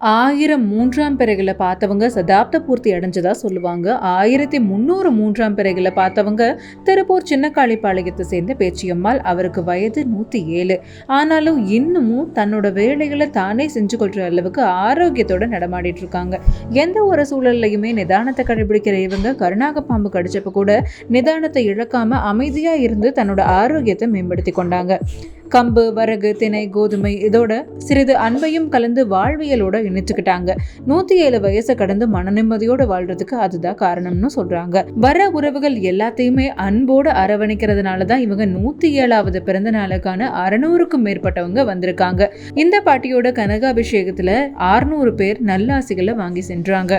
1003ஆம் பிறைகளை பார்த்தவங்க சதாப்த பூர்த்தி அடைஞ்சதா சொல்லுவாங்க. 1303ஆம் பிறைகளை பார்த்தவங்க திருப்பூர் சின்னக்காளிப்பாளையத்தை சேர்ந்த பேச்சியம்மாள். அவருக்கு வயது 107. ஆனாலும் இன்னமும் தன்னோட வேலைகளை தானே செஞ்சு கொள்ற அளவுக்கு ஆரோக்கியத்தோட நடமாடிட்டு இருக்காங்க. எந்த ஒரு சூழல்லையுமே நிதானத்தை கடைபிடிக்கிற இவங்க கருணாக பாம்பு கடிச்சப்ப கூட நிதானத்தை இழக்காம அமைதியா இருந்து தன்னோட ஆரோக்கியத்தை மேம்படுத்தி கொண்டாங்க. கம்பு, வரகு, திணை, கோதுமை இதோட சிறிது அன்பையும் கலந்து வாழ்வியலோட இணைச்சுக்கிட்டாங்க. 107 வயசை கடந்து மன நிம்மதியோட வாழ்றதுக்கு அதுதான் காரணம்னு சொல்றாங்க. வர உறவுகள் எல்லாத்தையுமே அன்போடு அரவணைக்கிறதுனாலதான் இவங்க 107வது பிறந்த நாளுக்கான 600க்கும் மேற்பட்டவங்க வந்திருக்காங்க. இந்த பாட்டியோட கனகாபிஷேகத்துல 600 பேர் நல்லாசிகளை வாங்கி சென்றாங்க.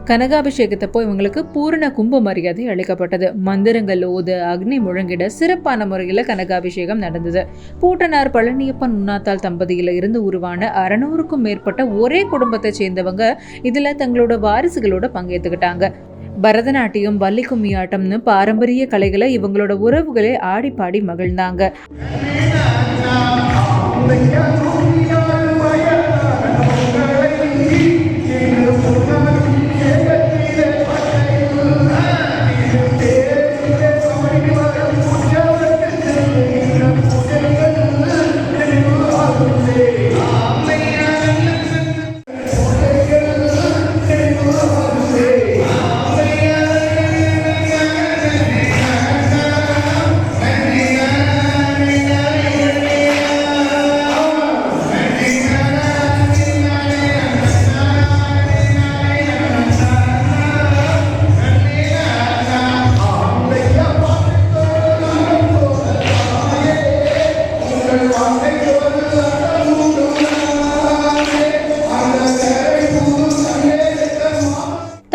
கனகாபிஷேகத்தப்போ இவங்களுக்கு பூரண கும்ப மரியாதை அளிக்கப்பட்டது. மந்திரங்கள் ஓது, அக்னி முழங்கிட சிறப்பான முறையில் கனகாபிஷேகம் நடந்தது. பூட்டனார் பழனியப்பன் உண்ணாத்தாள் தம்பதியில இருந்து உருவான 600க்கும் மேற்பட்ட ஒரே குடும்பத்தை சேர்ந்தவங்க இதுல தங்களோட வாரிசுகளோட பங்கேற்றுக்கிட்டாங்க. பரதநாட்டியம், வள்ளி கும்மியாட்டம்னு பாரம்பரிய கலைகளை இவங்களோட உறவுகளே ஆடி பாடி மகிழ்ந்தாங்க.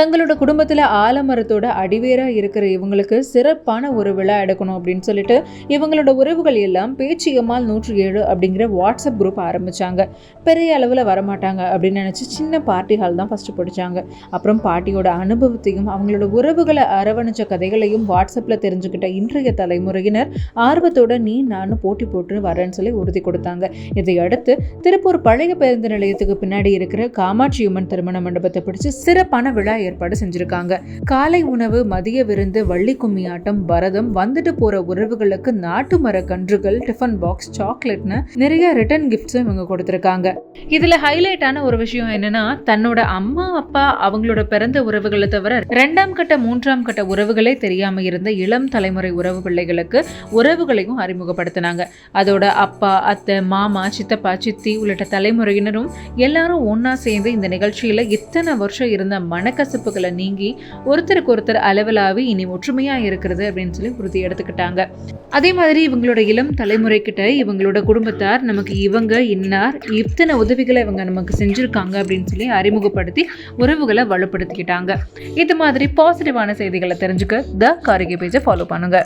தங்களோட குடும்பத்தில் ஆலமரத்தோட அடிவேரா இருக்கிற இவங்களுக்கு சிறப்பான ஒரு விழா எடுக்கணும் அப்படின்னு சொல்லிட்டு இவங்களோட உறவுகள் எல்லாம் பேச்சியம்மாள் 107 அப்படிங்கிற வாட்ஸ்அப் குரூப் ஆரம்பிச்சாங்க. பெரிய அளவில் வரமாட்டாங்க அப்படின்னு நினச்சி சின்ன பார்ட்டி ஹால் தான் ஃபர்ஸ்ட் பிடிச்சாங்க. அப்புறம் பாட்டியோட அனுபவத்தையும் அவங்களோட உறவுகளை அரவணைச்ச கதைகளையும் வாட்ஸ்அப்பில் தெரிஞ்சுக்கிட்ட இன்றைய தலைமுறையினர் ஆர்வத்தோட நீ நானும் போட்டி போட்டு வரேன்னு சொல்லி உறுதி கொடுத்தாங்க. இதையடுத்து திருப்பூர் பழைய பேருந்து நிலையத்துக்கு பின்னாடி இருக்கிற காமாட்சியம்மன் திருமண மண்டபத்தை பிடிச்சு சிறப்பான விழா ஏற்பாடு செஞ்சிருக்காங்க. காலை உணவு, மதிய விருந்து, வள்ளி கும்மியாட்டம், பரதம், வந்துட்டு போற உறவுகளுக்கு நாட்டு மர கன்றுகள், டிஃபன் பாக்ஸ், சாக்லேட்னு நிறைய ரிட்டர்ன் கிஃப்ட்ஸும் இவங்க கொடுத்திருக்காங்க. இதுல ஹைலைட்டான ஒரு விஷயம் என்னன்னா, தன்னோட அம்மா அப்பா அவங்களோட பிறந்த உறவுகளை தவிர 2ஆம் கட்ட 3ஆம் கட்ட உறவுகளே தெரியாம இருந்த இளம் தலைமுறை உறவு பிள்ளைகளுக்கு உறவுகளையும் அறிமுகப்படுத்தினாங்க. அதோட அப்பா, அத்தை, மாமா, சித்தப்பா, சித்தி உள்ளிட்ட தலைமுறையினரும் எல்லாரும் ஒன்னா சேர்ந்து இந்த நிகழ்ச்சியில இத்தனை வருஷம் இருந்த மனக்கசப்புகளை நீங்கி ஒருத்தருக்கு ஒருத்தர் அளவலாவி இனி ஒற்றுமையா இருக்கிறது அப்படின்னு சொல்லி உறுதி எடுத்துக்கிட்டாங்க. அதே மாதிரி இவங்களோட இளம் தலைமுறை கிட்ட இவங்களோட குடும்பத்தார் நமக்கு இவங்க இன்னார் இத்தனை உதவிகளை இவங்க நமக்கு செஞ்சிருக்காங்க அப்படின்னு சொல்லி அறிமுகப்படுத்தி உறவுகளை வலுப்படுத்திக்கிட்டாங்க. இது மாதிரி பாசிட்டிவான செய்திகளை தெரிஞ்சுக்க த காரிகை பேஜை ஃபாலோ பண்ணுங்க.